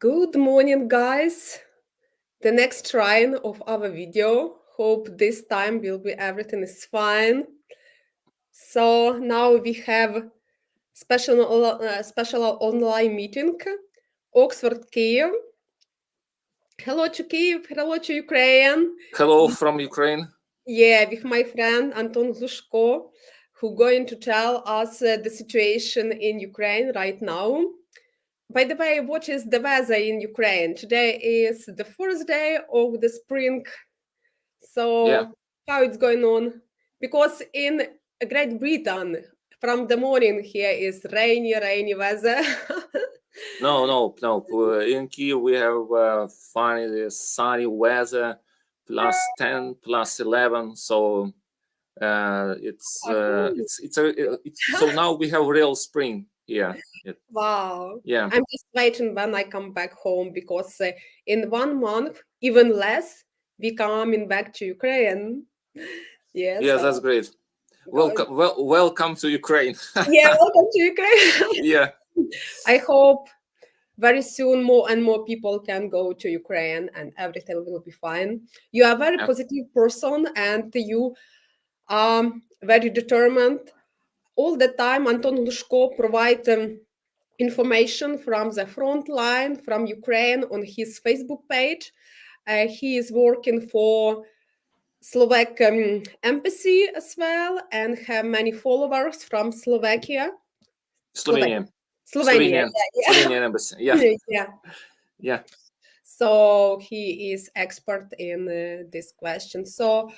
Good morning, guys. The next trying of our video. Hope this time will be everything is fine. So now we have special online meeting, Oxford, Kiev. Hello to Kiev. Hello to Ukraine. Hello from Ukraine. Yeah, with my friend Anton Glushko, who going to tell us the situation in Ukraine right now. By the way, what is the weather in Ukraine? Today is the first day of the spring. So how it's going on? Because in Great Britain, from the morning here is rainy weather. No. In Kiev we have funny sunny weather, +10, +11. So so now we have real spring here. Wow. Yeah. I'm just waiting when I come back home because in 1 month, even less, we coming back to Ukraine. Yeah, So, that's great. Welcome to Ukraine. Yeah, welcome to Ukraine. Yeah. I hope very soon more and more people can go to Ukraine and everything will be fine. You are a very positive person and you are very determined. All the time, Anton Glushko provides information from the front line from Ukraine on his Facebook page. He is working for Slovak embassy as well and have many followers from Slovakia. Slovenia. Slovenia. Slovenian embassy. Yeah. So he is expert in this question. So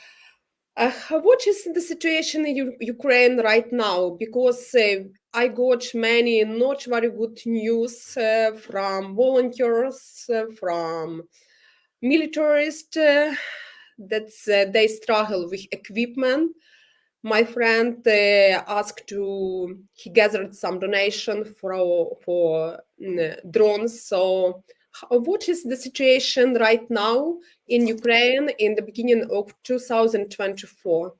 what is the situation in Ukraine right now? Because I got many not very good news from volunteers, from militarists, that they struggle with equipment. My friend asked he gathered some donation for drones. So what is the situation right now in Ukraine in the beginning of 2024?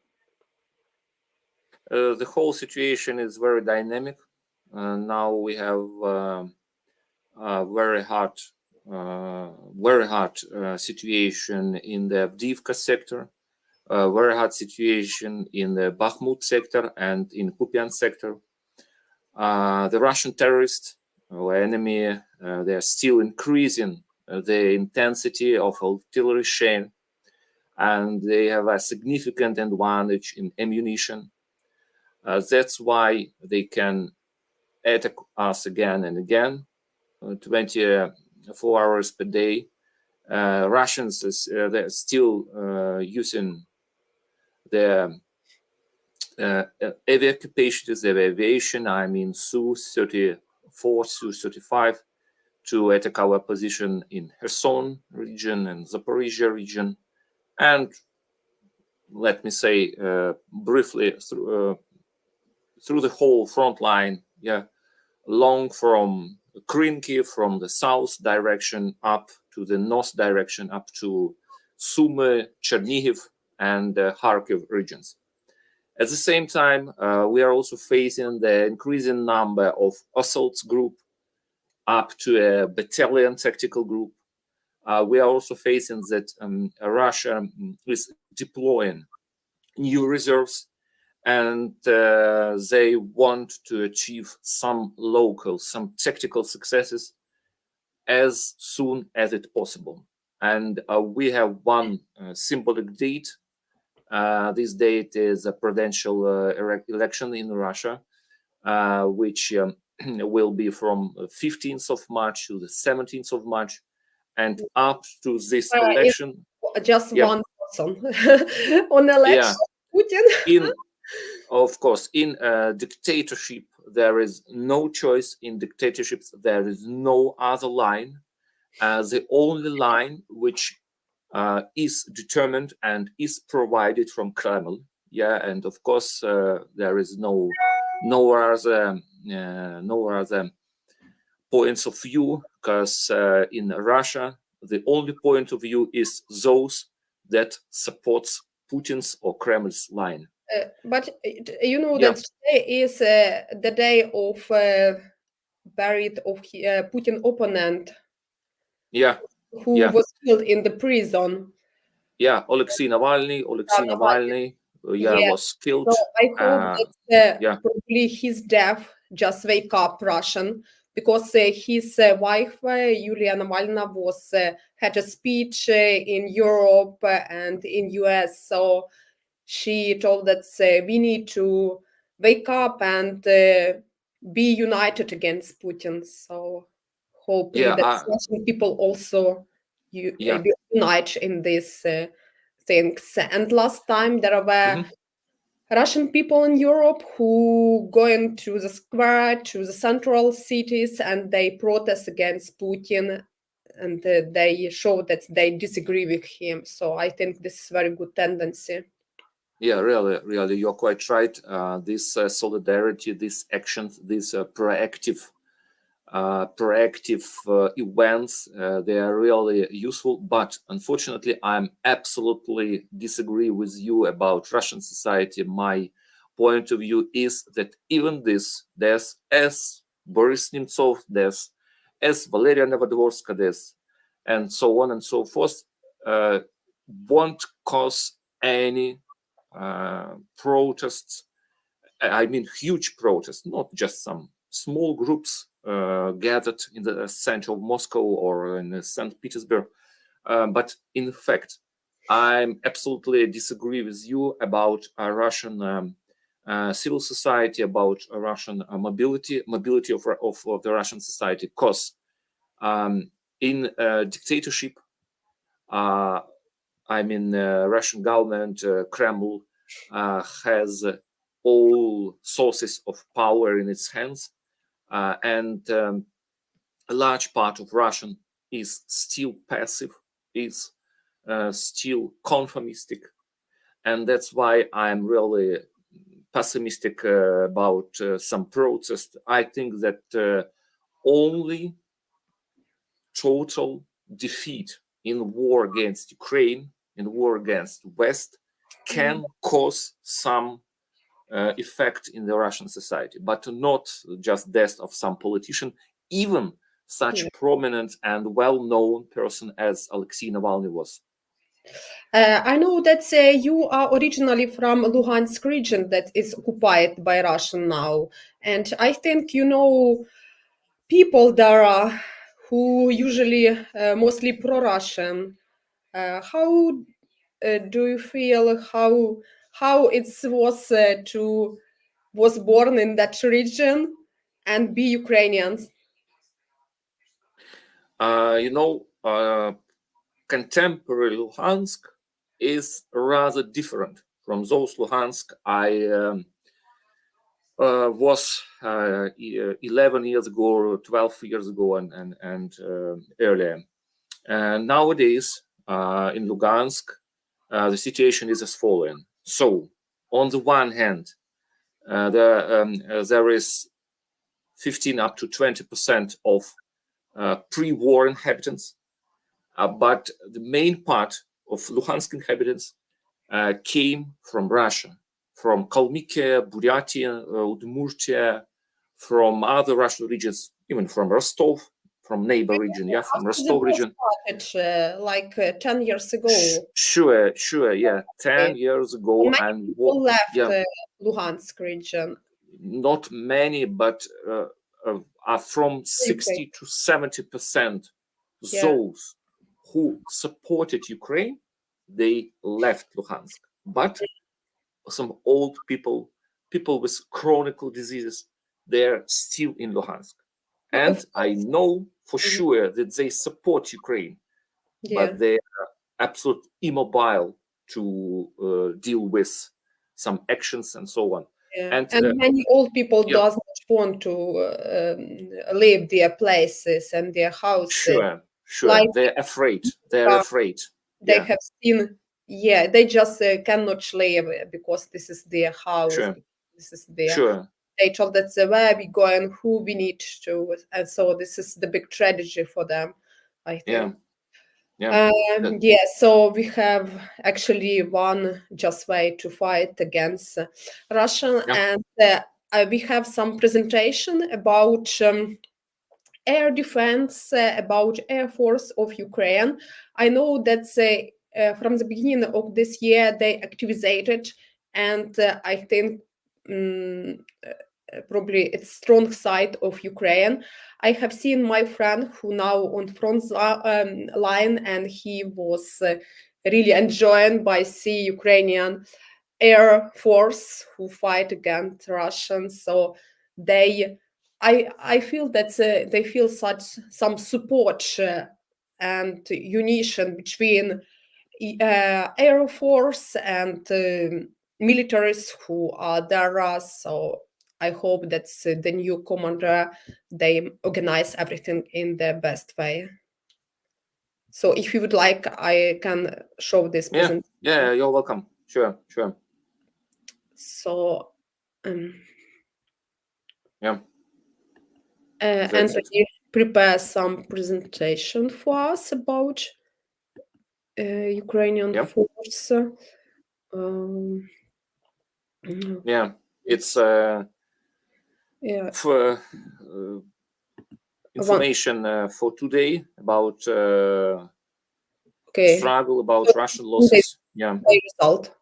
The whole situation is very dynamic. Now we have very hard situation in the Avdiivka sector, very hard situation in the Bakhmut sector and in Kupian sector. The Russian terrorists, our enemy, they are still increasing the intensity of artillery shell, and they have a significant advantage in ammunition. That's why they can attack us again and again, 24 hours per day. Russians, they're still using the aviation, I mean Su-34, Su-35, to attack our position in Kherson region and Zaporizhia region. And let me say briefly through the whole front line, long from Krinky, from the south direction up to the north direction, up to Sumy, Chernihiv, and Kharkiv regions. At the same time, we are also facing the increasing number of assault group up to a battalion tactical group. We are also facing that Russia is deploying new reserves, and they want to achieve some tactical successes as soon as it's possible. And we have one symbolic date. This date is a presidential election in Russia, which will be from 15th of March to the 17th of March. And up to this election, just one person on election, Putin. Of course, in dictatorship, there is no choice. In dictatorships, there is no other line. The only line which is determined and is provided from Kremlin. And of course, there is no other points of view, because in Russia, the only point of view is those that supports Putin's or Kremlin's line. But you know that today is the day of buried of Putin opponent, Yeah, who yeah, was killed in the prison. yeah. Alexei Navalny, Navalny. yeah, Yeah. was killed. So I hope that Yeah, probably his death just wake up Russian, because his wife Yulia Navalny was had a speech in Europe and in US. So she told that we need to wake up and be united against Putin. So hopefully yeah, that Russian people also yeah. be unite in these things. And last time there were Mhm. Russian people in Europe who going to the square, to the central cities, and they protest against Putin, and they show that they disagree with him. So I think this is very good tendency. Yeah, really, you're quite right. This solidarity, these actions, these proactive events, they are really useful. But unfortunately, I'm absolutely disagree with you about Russian society. My point of view is that even this, there's as Boris Nemtsov, there's as Valeria Novodvorska, there's, and so on and so forth, won't cause any protests. I mean, huge protests, not just some small groups gathered in the center of Moscow or in St. Petersburg. But in fact, I absolutely disagree with you about Russian civil society, about Russian mobility of the Russian society. Because in dictatorship, Russian government, Kremlin has all sources of power in its hands, and a large part of Russian is still passive, is still conformistic, and that's why I'm really pessimistic about some protest. I think that only total defeat in war against Ukraine, in war against West, can cause some effect in the Russian society, but not just death of some politician, even such Yeah. prominent and well-known person as Alexei Navalny was. I know that you are originally from Lugansk region that is occupied by Russian now, and I think you know people there are who usually mostly pro-Russian. How do you feel how it was to was born in that region and be Ukrainians? Contemporary Luhansk is rather different from those Luhansk I was 11 years ago or 12 years ago and earlier. Nowadays, in Lugansk, the situation is as following. So, on the one hand, there is 15 up to 20% of pre-war inhabitants, but the main part of Luhansk inhabitants came from Russia, from Kalmykia, Buryatia, Udmurtia, from other Russian regions, even from Rostov, from neighbor region, from After the Rostov war region. started, like 10 years ago, Sure, yeah, 10 okay, years ago, many and people left yeah, Luhansk region. not many, but are from Ukraine. 60 to 70% Yeah. those who supported Ukraine, they left Luhansk. But some old people, people with chronic diseases, they're still in Luhansk. Of And I course. know for Mhm. sure that they support Ukraine, Yeah. but they are absolutely immobile to deal with some actions and so on. Yeah. And And many old people yeah, does not want to leave their places and their houses. sure, Like they're afraid. They're uh, afraid. they Yeah, have seen, yeah, they just cannot leave because this is their house. sure, This is their. sure. They told that's where we go and who we need to, and so this is the big tragedy for them, I Yeah, think. yeah. That, Yeah, so we have actually one just way to fight against Russia, yeah. and we have some presentation about air defense, about Air Force of Ukraine. I know that from the beginning of this year they activated, and I think probably it's strong side of Ukraine. I have seen my friend who now on front line, and he was really enjoyed by see Ukrainian Air Force who fight against Russians. So I feel that they feel some support and unition between Air Force and militaries who are there. So I hope that the new commander, they organize everything in the best way. So if you would like, I can show this presentation. Yeah, you're welcome. Sure. So Yeah. And prepare some presentation for us about Ukrainian force. Yeah, it's for information for today about struggle, about Russian losses. Yeah. Result.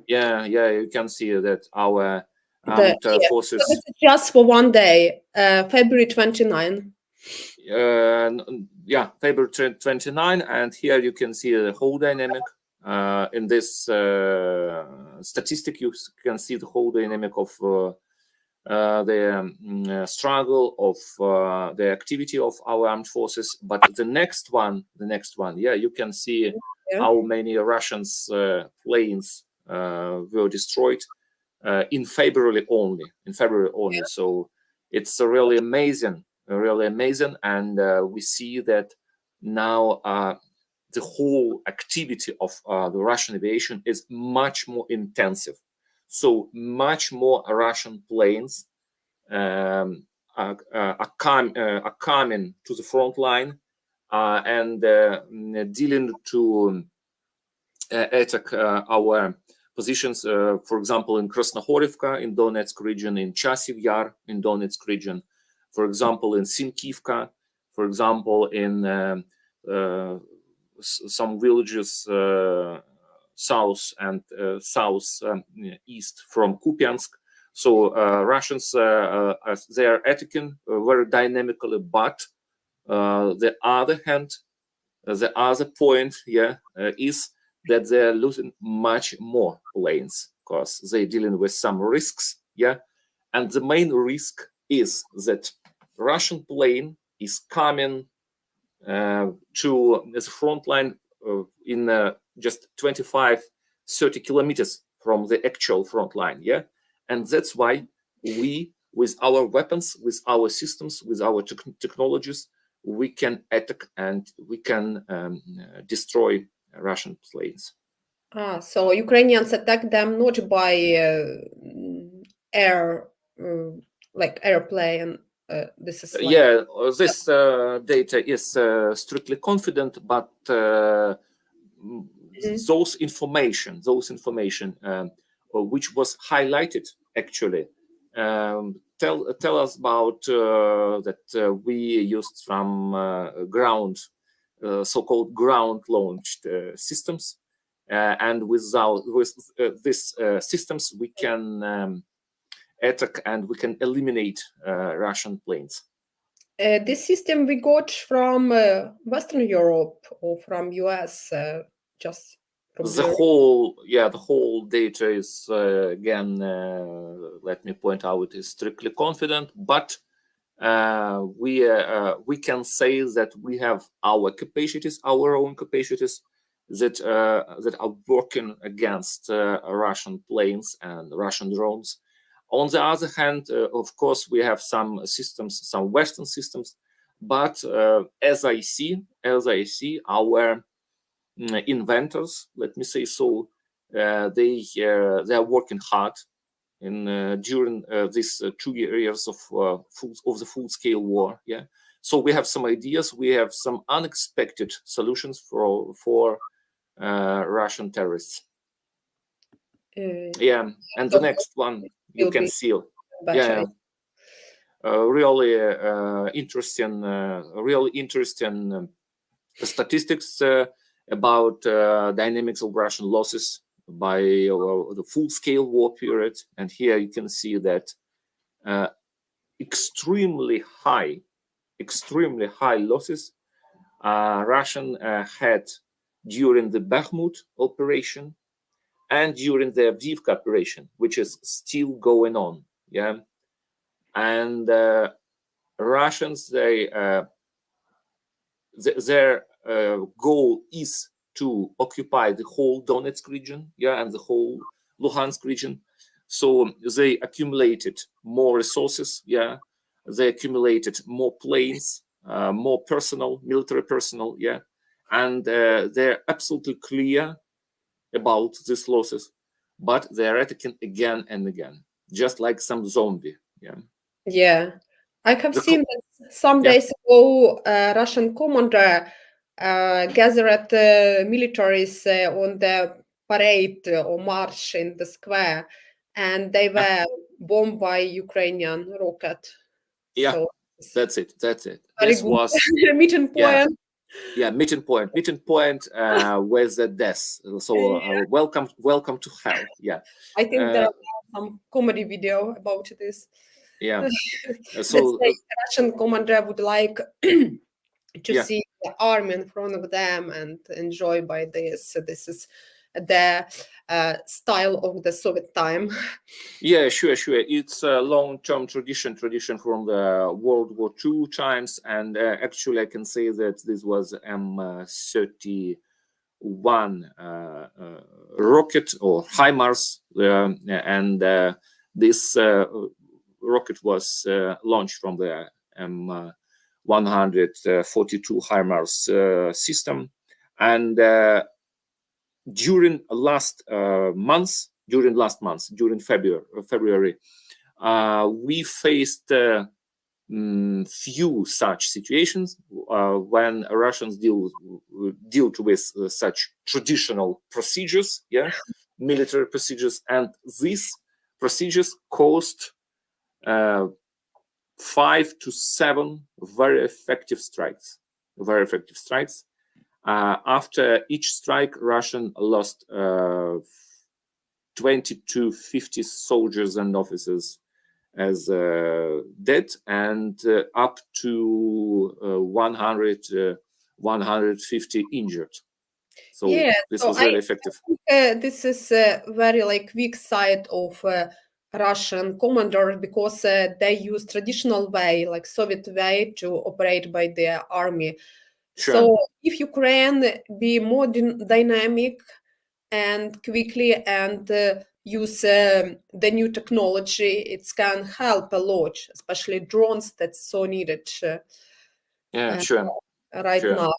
Yeah, you can see that our forces. So this is just for one day, February 29. Yeah, February 29, and here you can see the whole dynamic. In this statistic, you can see the whole dynamic of the struggle, of the activity of our armed forces. But the next one, yeah, you can see how many Russians planes were destroyed in February only. So it's really amazing, and we see that now the whole activity of the Russian aviation is much more intensive. So much more Russian planes are coming to the front line and dealing to attack our positions, for example, in Krasnohorivka in Donetsk region, in Chasiv Yar in Donetsk region, for example, in Sinkivka, for example, in some villages south and east from Kupiansk. So Russians, they are attacking very dynamically, but the other hand, the other point is that they're losing much more planes because they're dealing with some risks. And the main risk is that Russian plane is coming to the front line in just 25-30 kilometers from the actual front line. And that's why we, with our weapons, with our systems, with our technologies, we can attack and we can destroy Russian planes. So Ukrainians attack them not by air, like airplane. This is like... this data is strictly confident, but those information which was highlighted actually tell us about that we used from ground, so-called ground launched systems, and with these systems we can attack and we can eliminate Russian planes. This system we got from Western Europe or from US, just from the whole data is again, let me point out, is strictly confident, but we can say that we have our capacities, our own capacities that are working against Russian planes and Russian drones. On the other hand, of course, we have some systems, some Western systems, but as I see, our inventors, let me say so, they are working hard in during these 2 years of the full-scale war. So we have some ideas, we have some unexpected solutions for Russian terrorists. And the next one you can see. really interesting, statistics about dynamics of Russian losses by the full-scale war period. And here you can see that extremely high losses Russian had during the Bakhmut operation and during the Avdiivka operation, which is still going on. Yeah, and Russians, their goal is to occupy the whole Donetsk region, yeah, and the whole Luhansk region. So they accumulated more resources, yeah. They accumulated more planes, more personnel, military personnel, yeah, and they're absolutely clear about these losses, but they're attacking again and again, just like some zombie, yeah. Yeah, I have The seen that some yeah, days ago, Russian commander gathered militaries on the parade or march in the square, and they yeah, were bombed by Ukrainian rocket. yeah. So it's That's it. very This good was, meeting yeah, point. meeting point with the death. So welcome to hell. Yeah, I think there uh, are some comedy video about this. yeah. Let's So say Russian commander would like to yeah, see the army in front of them and enjoy by this. So this is the style of the Soviet time. yeah, sure. It's a long-term tradition from the World War II times, and actually, I can say that this was M31 rocket or HIMARS, and this rocket was launched from the M142 HIMARS system, and during last months, during February, we faced few such situations when Russians deal with such traditional procedures, yeah, military procedures, and these procedures caused 5 to 7 very effective strikes. After each strike, Russian lost 20 to 50 soldiers and officers as dead, and up to 150 injured. So Yeah, this so was really effective. this is a very like weak side of Russian commanders because they use traditional way, like Soviet way, to operate by their army. Sure. So if Ukraine be more dynamic and quickly and use the new technology, it can help a lot, especially drones that's so needed Yeah, uh, sure. right Sure. now.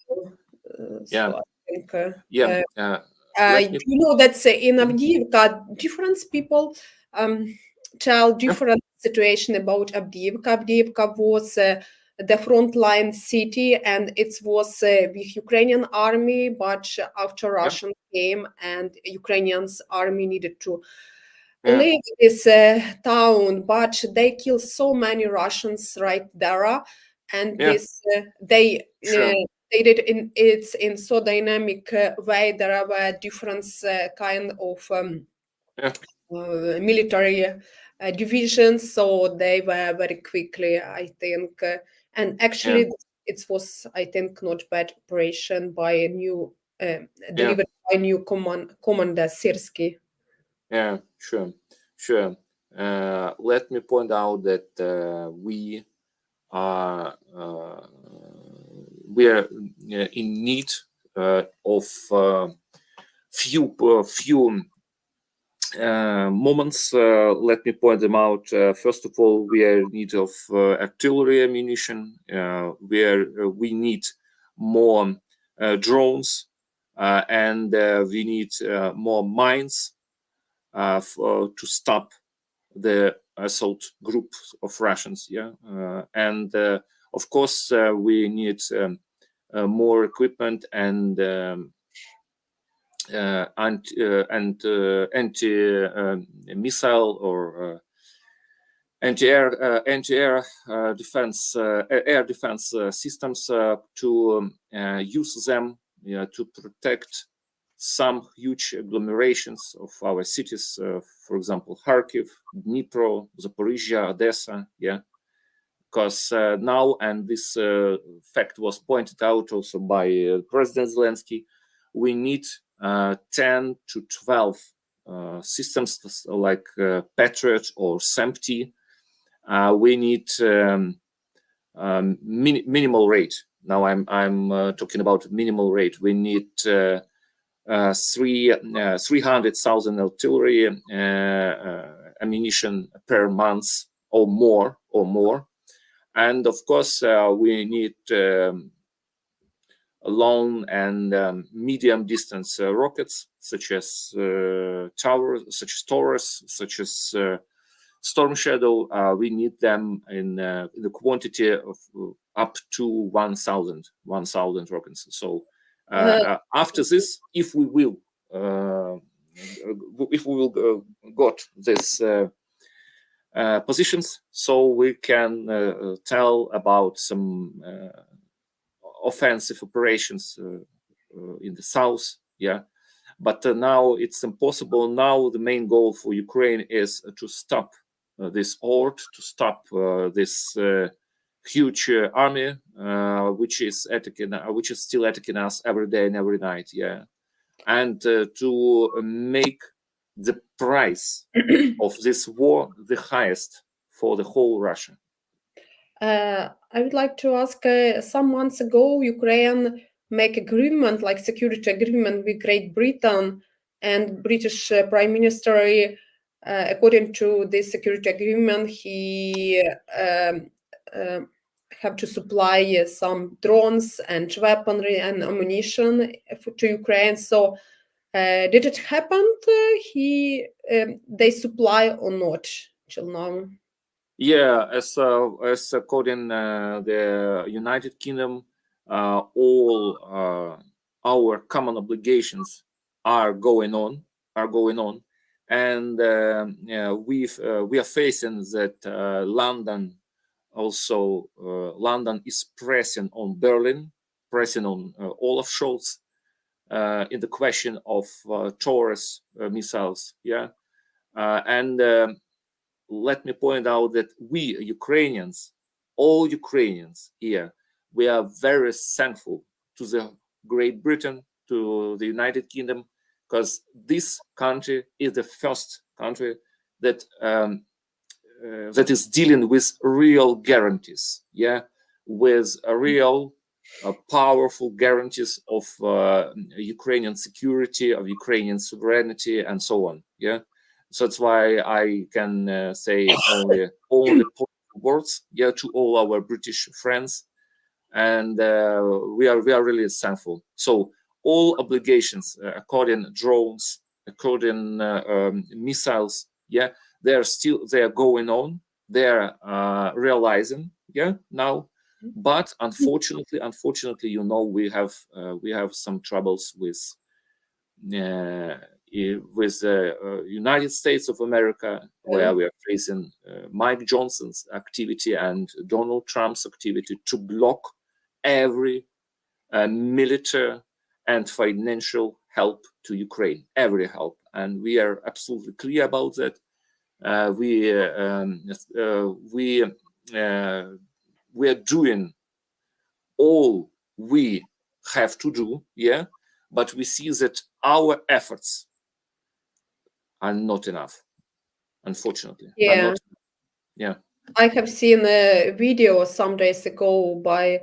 Yeah. So I think. Yeah. Let me. You know that in Avdiivka, different people tell different situation about Avdiivka. Avdiivka was the frontline city, and it was with Ukrainian army. But after Yeah. Russian came, and Ukrainians army needed to Yeah. leave this town, but they killed so many Russians right there, and Yeah. this they. Sure. They did in so dynamic way. There were different kind of Yeah. military divisions, so they were very quickly, I think, and actually Yeah. it was, I think, not bad operation by a new Yeah. delivered by new commander Sirski. Yeah. Sure. Let me point out that we are in need of few moments. Let me point them out. First of all, we are in need of artillery ammunition. We need more drones, and we need more mines to stop the assault group of Russians. Yeah, and of course we need more equipment and anti missile or anti-air defense air defense systems to use them to protect some huge agglomerations of our cities, for example, Kharkiv, Dnipro, Zaporizhia, Odessa, because now, and this fact was pointed out also by President Zelensky, we need 10 to 12 systems like Patriot or SAMP-T. We need minimal rate. Now I'm talking about minimal rate. We need 300,000 artillery ammunition per month or more. And of course, we need long and medium distance rockets, such as Taurus, such as Storm Shadow. We need them in the quantity of up to 1,000 rockets. So after this, if we will got this positions, so we can tell about some offensive operations in the south. But now it's impossible. Now the main goal for Ukraine is to stop this horde, to stop this huge army, which is still attacking us every day and every night. And to make the price of this war the highest for the whole Russia. I would like to ask, some months ago, Ukraine make agreement, like security agreement with Great Britain, and British Prime Minister, according to this security agreement, he have to supply some drones and weaponry and ammunition to Ukraine. So did it happen? They supply or not till now? As according the United Kingdom, all our common obligations are going on, and we are facing that London is pressing on Berlin, pressing on Olaf Scholz in the question of Taurus missiles. And let me point out that we Ukrainians, all Ukrainians here, we are very thankful to the Great Britain, to the United Kingdom, because this country is the first country that that is dealing with real guarantees, with a real powerful guarantees of Ukrainian security, of Ukrainian sovereignty, and so on. So that's why I can say only positive words, to all our British friends, and we are really thankful. So all obligations, according drones, according missiles, they are going on. They are realizing, now. But unfortunately, we have some troubles with United States of America, where we are facing Mike Johnson's activity and Donald Trump's activity to block every military and financial help to Ukraine, every help. And we are absolutely clear about that. We are doing all we have to do, but we see that our efforts are not enough, unfortunately. I have seen a video some days ago by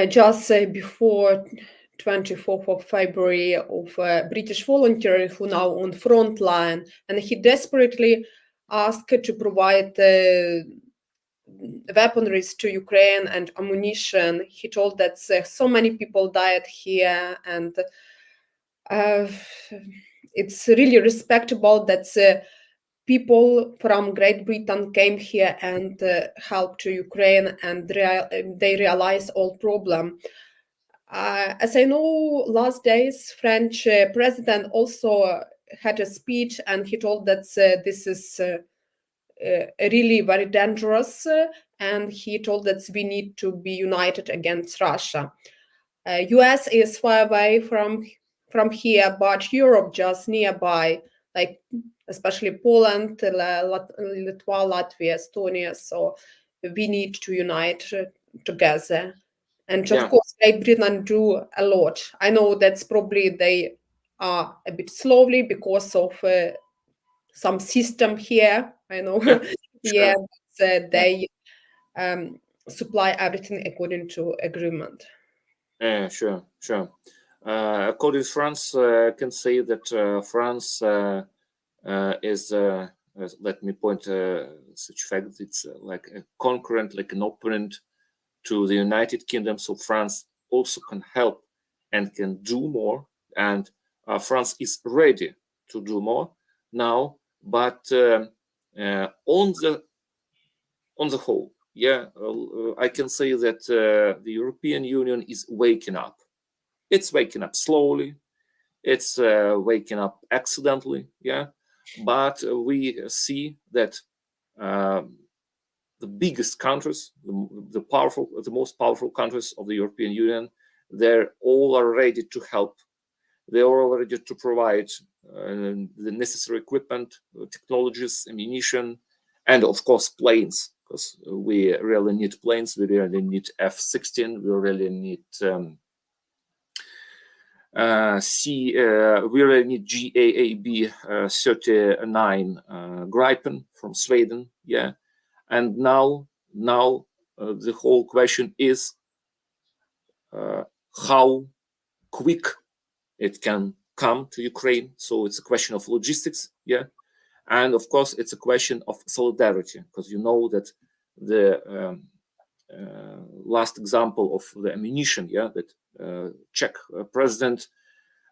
just before 24th of February of a British volunteer who now on front line, and he desperately asked to provide weaponries to Ukraine and ammunition. He told that so many people died here, and it's really respectable that people from Great Britain came here and helped to Ukraine, and they realized all problem. As I know, last days French president also had a speech, and he told that this is really very dangerous, and he told that we need to be united against Russia. US is far away from here, but Europe just nearby, like especially Poland, Lithuania, Latvia, Estonia. So we need to unite together. And of Yeah, course, Great Britain do a lot. I know that's probably they are a bit slowly because of some system here. I know, yeah, yeah, sure. but, Yeah, they supply everything according to agreement. yeah, sure, sure. According to France, I can say that France is, let me point such fact, it's like a concurrent, like an opponent to the United Kingdom. So France also can help and can do more, and France is ready to do more now. But on the whole, yeah, I can say that the European Union is waking up. It's waking up slowly. It's waking up accidentally, yeah. But we see that the biggest countries, the most powerful countries of the European Union, they're all are ready to help. They are all ready to provide the necessary equipment, technologies, ammunition, and of course planes, because we really need planes. We really need F-16. We really need we really need GAAB 39 Gripen from Sweden, yeah. And now the whole question is how quick it can come to Ukraine. So it's a question of logistics, yeah, and of course it's a question of solidarity, because you know that the last example of the ammunition, yeah, that Czech president,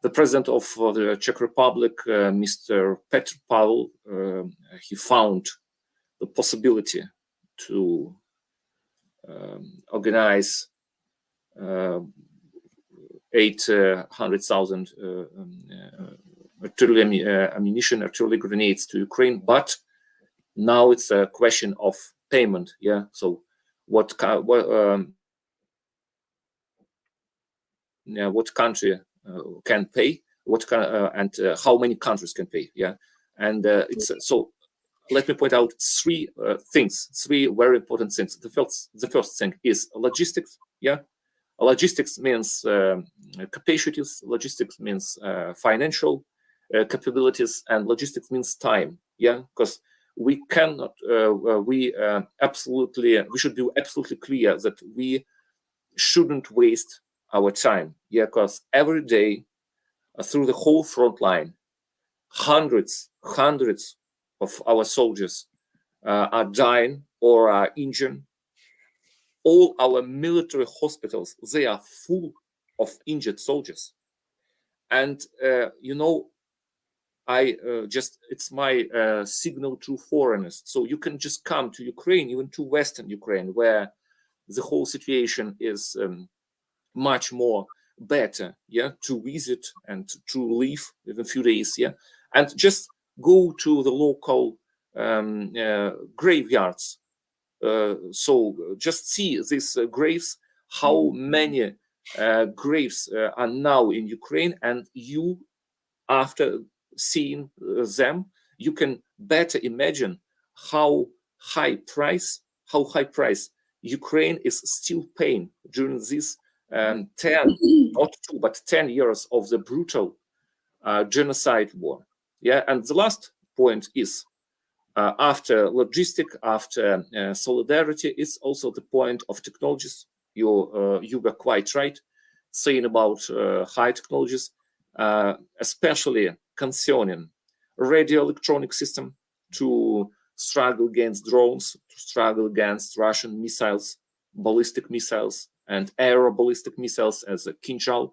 the president of the Czech Republic, Mr. Petr Pavel, he found the possibility to organize 800,000 artillery ammunition, artillery grenades to Ukraine. But now it's a question of payment. Yeah. So what country can pay? And how many countries can pay? Yeah. And it's so. Let me point out three very important things. The first thing is logistics. Yeah. Logistics means capacities. Logistics means financial capabilities, and logistics means time. Yeah, because we cannot. We should be absolutely clear that we shouldn't waste our time. Yeah, because every day through the whole front line, hundreds of our soldiers are dying or are injured. All our military hospitals, they are full of injured soldiers. And it's my signal to foreigners. So you can just come to Ukraine, even to Western Ukraine, where the whole situation is much more better, yeah, to visit and to live within a few days, yeah, and just go to the local graveyards. So just see these graves, how many graves are now in Ukraine, and you, after seeing them, you can better imagine how high price Ukraine is still paying during this 10, not 2, but 10 years of the brutal genocide war. Yeah, and the last point is after logistic, after solidarity, is also the point of technologies. You were quite right saying about high technologies, especially concerning radio electronic system to struggle against drones, to struggle against Russian missiles, ballistic missiles, and aero ballistic missiles as a Kinjal.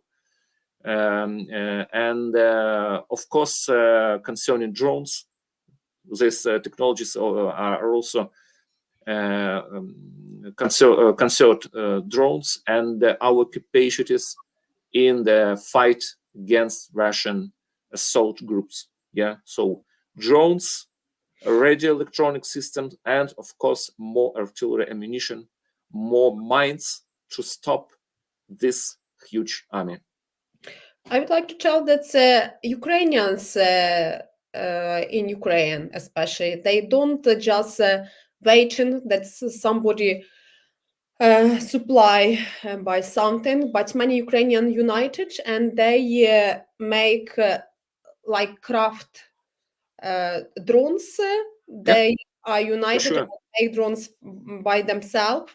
And of course, concerning drones, these technologies are also concerned drones and our capacities in the fight against Russian assault groups. Yeah, so drones radio electronic systems, and of course more artillery ammunition, more mines to stop this huge army. I would like to tell that Ukrainians in Ukraine, especially, they don't just waiting that somebody supply by something, but many Ukrainian united and they make like craft drones. They are united sure. and make drones by themselves.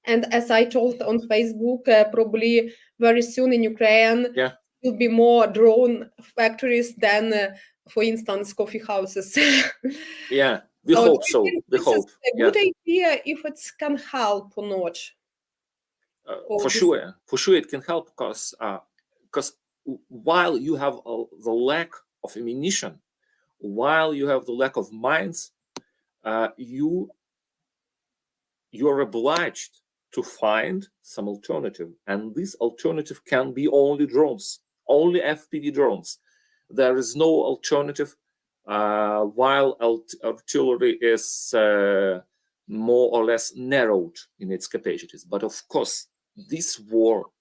And as I told on Facebook, probably very soon in Ukraine will be more drone factories than, for instance, coffee houses. Yeah, we hope so. We hope. It's a good idea if it can help or not. For sure, it can help because while you have the lack of ammunition, while you have the lack of mines, you are obliged to find some alternative, and this alternative can be only drones, only FPV drones. There is no alternative while artillery is more or less narrowed in its capacities. But of course, this war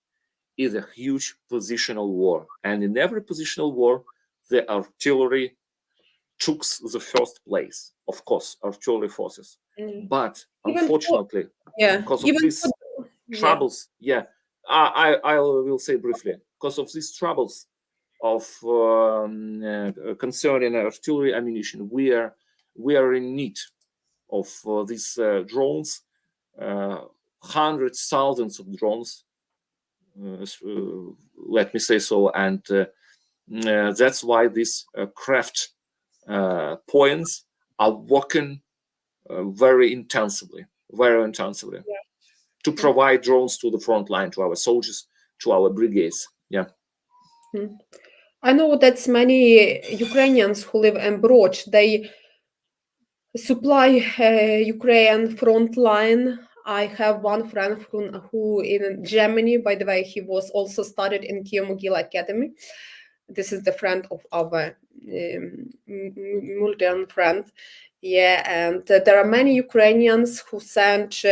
is a huge positional war, and in every positional war, the artillery took the first place. Of course, artillery forces. But unfortunately, because of these troubles, I will say briefly, because of these troubles of concerning artillery ammunition, we are in need of these drones, hundreds, thousands of drones, let me say so, and that's why these craft points are working very intensively to provide drones to the front line, to our soldiers, to our brigades. I know that many Ukrainians who live abroad, they supply Ukraine front line. I have one friend who in Germany, by the way, he was also studied in Kiev Mogil Academy. This is the friend of our Multian friend. And there are many Ukrainians who sent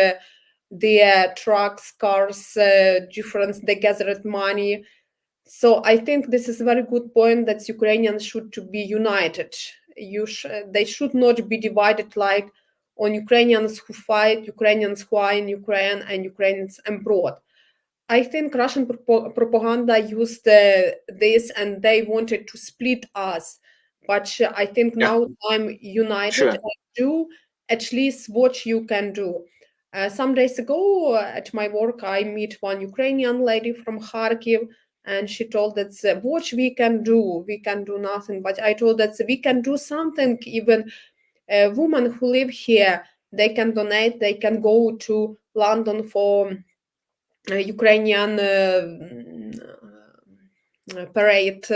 their trucks, cars, they gathered money. So I think this is a very good point that Ukrainians should to be united. They should not be divided like on Ukrainians who fight, Ukrainians who are in Ukraine, and Ukrainians abroad. I think Russian propaganda used this and they wanted to split us. But I think now I'm united and do at least what you can do. Some days ago at my work, I meet one Ukrainian lady from Kharkiv, and she told that what we can do nothing. But I told that we can do something. Even women who live here, they can donate. They can go to London for Ukrainian parade.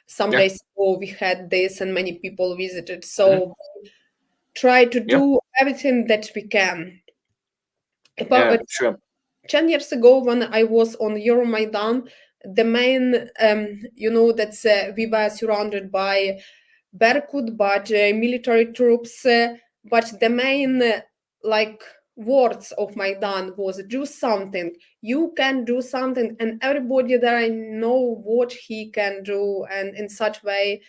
Some days ago we had this, and many people visited. So try to do everything that we can. About 10 years ago, when I was on Euromaidan, the main, that we were surrounded by Berkut, but military troops. But the main, words of Maidan was do something. You can do something, and everybody there know what he can do, and in such way,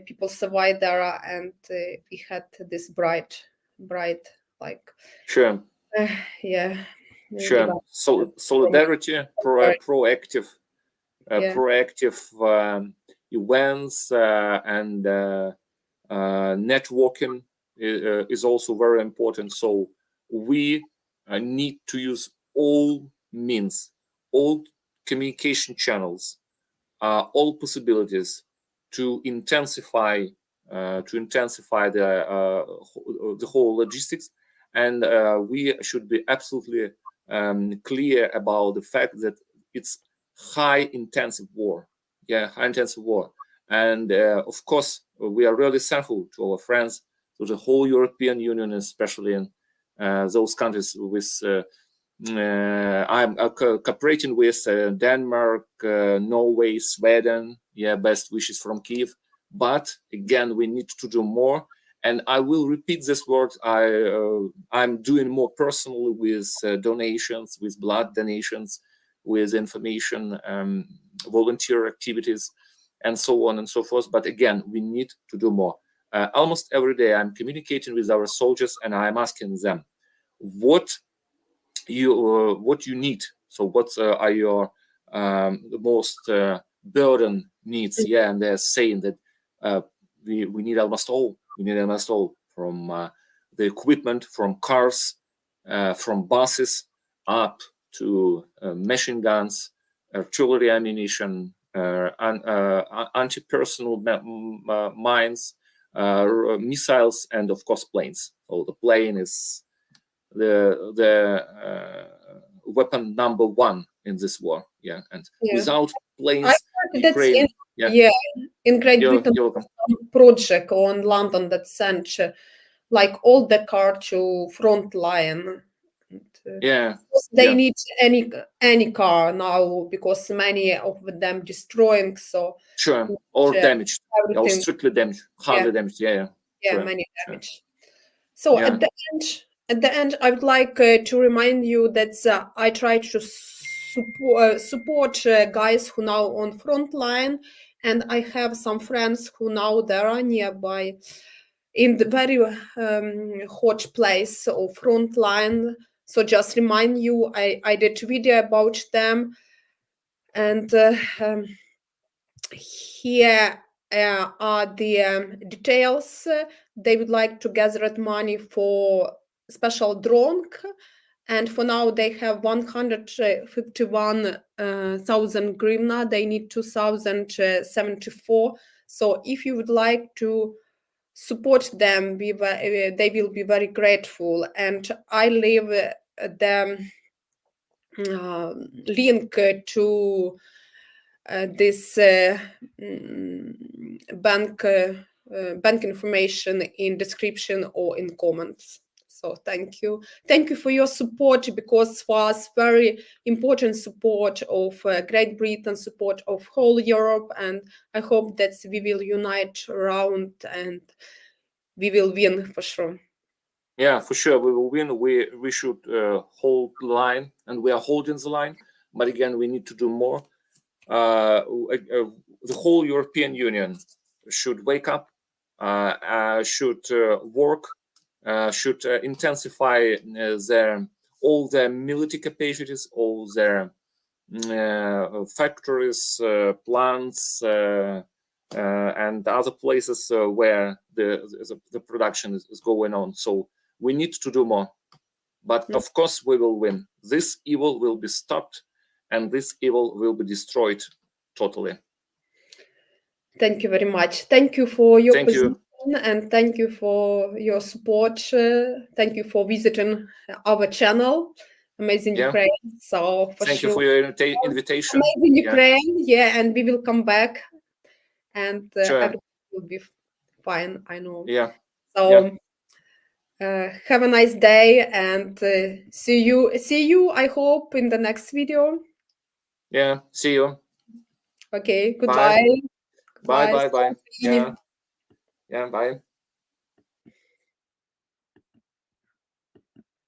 people survived there, and we had this bright, So solidarity, proactive events and networking is also very important. So we need to use all means, all communication channels, all possibilities to intensify the whole logistics. And we should be absolutely clear about the fact that it's high intensive war. And of course, we are really thankful to our friends, to the whole European Union, especially in those countries with I'm cooperating with Denmark, Norway, Sweden. Best wishes from Kiev. But again, we need to do more, And I will repeat this word. I'm doing more personally with donations, with blood donations, with information, volunteer activities, and so on and so forth. But again, we need to do more. Almost every day, I'm communicating with our soldiers, and I'm asking them, what you need. So what are your the most burden needs? Yeah, and they're saying that we need almost all. We need almost all, from the equipment, from cars, from buses, up to machine guns, artillery ammunition, anti-personnel mines, missiles, and of course planes. So the plane is the weapon number one in this war. Yeah, and without planes, Ukraine. In Great Britain, project on London that sent like all the car to front line. And, they need any car now because many of them destroying. So or damaged, or strictly damaged, hardly damaged. Many damage. So at the end, I would like to remind you that I try to support guys who now on front line, and I have some friends who now they are nearby in the very hot place of front line. So just remind you, I did a video about them, and here are the details. They would like to gather money for special drone, and for now they have 151,000 hryvnia. They need 2,074. So if you would like to support them, they will be very grateful. And I leave the link to this bank information in description or in comments. So thank you for your support, because for us very important support of Great Britain, support of whole Europe, and I hope that we will unite around and we will win for sure. Yeah, for sure we will win. We should hold the line, and we are holding the line. But again, we need to do more. The whole European Union should wake up, should work, should intensify all their military capacities, all their factories, plants, and other places where the production is going on. So we need to do more. But of course, we will win. This evil will be stopped, and this evil will be destroyed totally. Thank you very much. Thank you for your position, and thank you for your support. Thank you for visiting our channel, Amazing Ukraine. So thank you for your invitation. Amazing Ukraine, and we will come back, and everything will be fine. I know. So have a nice day, and see you. I hope in the next video. Yeah. See you. Okay. Goodbye. Bye. Bye. Yeah. Bye.